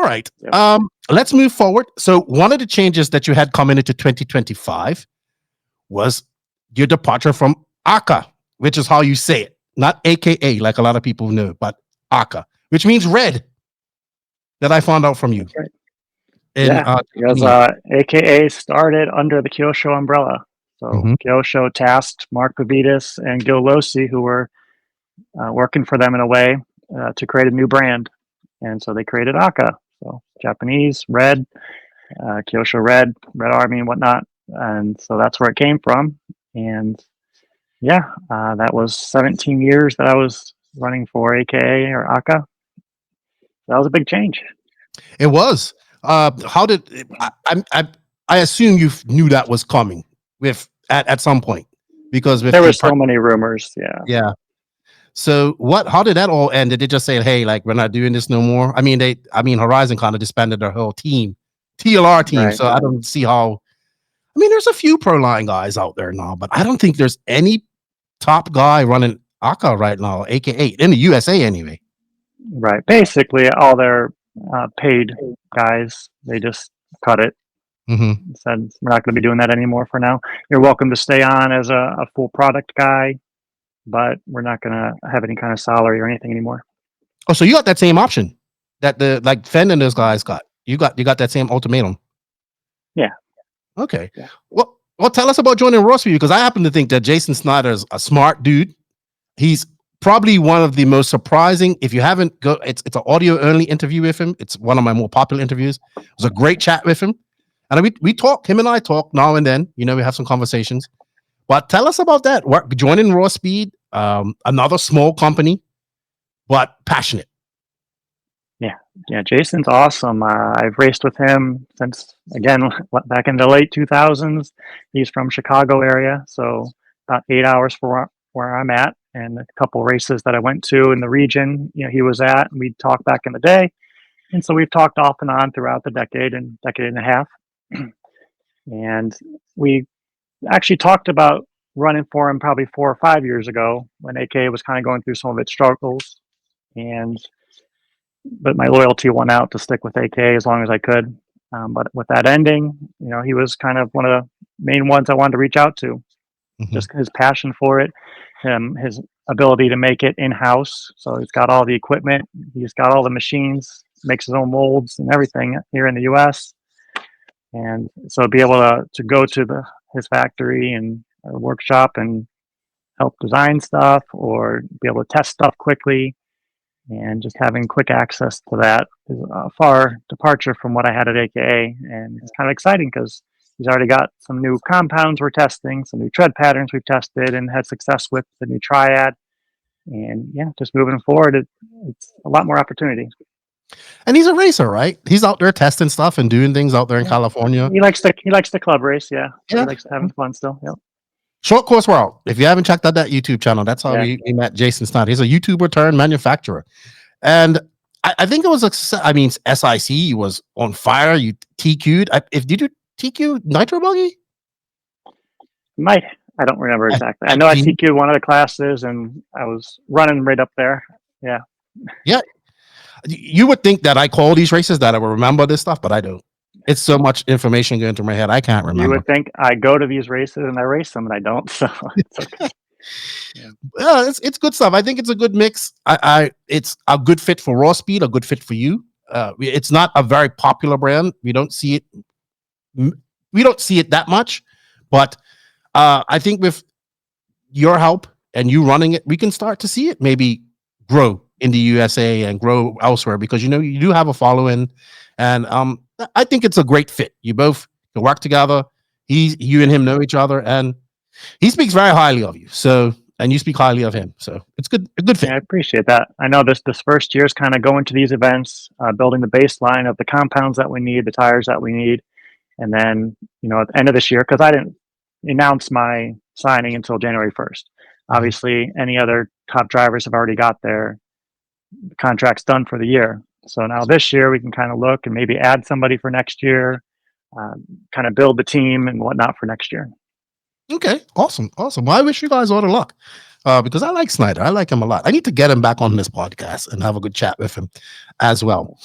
right. Yep. Let's move forward. So one of the changes that you had coming into 2025 was your departure from Ah-kah, which is how you say it, not AKA like a lot of people know, but Ah-kah, which means red. That I found out from you. That's right. In Because AKA started under the Kyosho umbrella. So Kyosho tasked Mark Pavidis and Gil Losi, who were working for them in a way, to create a new brand. And so they created Ah-kah. So Japanese, red, Kyosho red, Red Army and whatnot. And so that's where it came from. And that was 17 years that I was running for AKA or Ah-kah. That was a big change. It was. How did I assume you knew that was coming with at some point because with there were so many rumors. Yeah. So how did that all end? Did they just say, hey, like we're not doing this no more? I mean, Horizon kind of disbanded their whole team, TLR team. Right. So I don't see how. I mean, there's a few pro line guys out there now, but I don't think there's any top guy running Ah-kah right now, AKA in the USA anyway. Right. Basically, all their paid guys, they just cut it. Said we're not going to be doing that anymore for now. You're welcome to stay on as a full product guy, but we're not going to have any kind of salary or anything anymore. Oh, so you got that same option that the Fenn and those guys got. You got that same ultimatum. Yeah. Okay. Yeah. Well, tell us about joining RawSpeed, because I happen to think that Jason Snyder is a smart dude. He's probably one of the most surprising. If you haven't it's an audio only interview with him. It's one of my more popular interviews. It was a great chat with him, and we talk. Him and I talk now and then. We have some conversations. But tell us about that. Joining RawSpeed, another small company, but passionate. Yeah. Jason's awesome. I've raced with him since, again, back in the late 2000s. He's from Chicago area, so about 8 hours from where I'm at, and a couple races that I went to in the region, he was at, and we'd talk back in the day. And so we've talked off and on throughout the decade and a half. And we actually talked about running for him probably 4 or 5 years ago when AK was kind of going through some of its struggles. But my loyalty won out to stick with AK as long as I could. But with that ending, he was kind of one of the main ones I wanted to reach out to. Just his passion for it, his ability to make it in-house. So he's got all the equipment, he's got all the machines, makes his own molds and everything here in the US. And so be able to go to his factory and workshop and help design stuff, or be able to test stuff quickly, and just having quick access to that is a far departure from what I had at AKA. And it's kind of exciting because he's already got some new compounds we're testing, some new tread patterns we've tested and had success with, the new Triad. And just moving forward, it's a lot more opportunity. And he's a racer, right? He's out there testing stuff and doing things out there in California. He likes the club race, yeah. He likes having fun still. Yep. Short Course World. If you haven't checked out that YouTube channel, that's how we met Jason Snyder. He's a YouTuber turned manufacturer. And I think it was SIC was on fire. You TQ'd. Did you TQ Nitro Buggy? Might. I don't remember exactly. I know I TQ'd one of the classes and I was running right up there. Yeah. Yeah. You would think that I call these races that I will remember this stuff, but I don't. It's so much information going through my head. I can't remember. You would think I go to these races and I race them, and I don't. So it's okay. It's good stuff. I think it's a good mix. It's a good fit for RawSpeed, a good fit for you. It's not a very popular brand. We don't see it. We don't see it that much, but I think with your help and you running it, we can start to see it maybe grow in the USA and grow elsewhere, because you do have a following, and I think it's a great fit. You both can work together. You and him know each other, and he speaks very highly of you. So, and you speak highly of him. So it's good. A good fit. Yeah, I appreciate that. I know this first year is kind of going to these events, building the baseline of the compounds that we need, the tires that we need, and then at the end of this year, because I didn't announce my signing until January 1st. Obviously, any other top drivers have already got their contracts done for the year. So now this year we can kind of look and maybe add somebody for next year, kind of build the team and whatnot for next year. Okay, awesome. Well, I wish you guys all the luck, because I like Snyder. I like him a lot. I need to get him back on this podcast and have a good chat with him as well.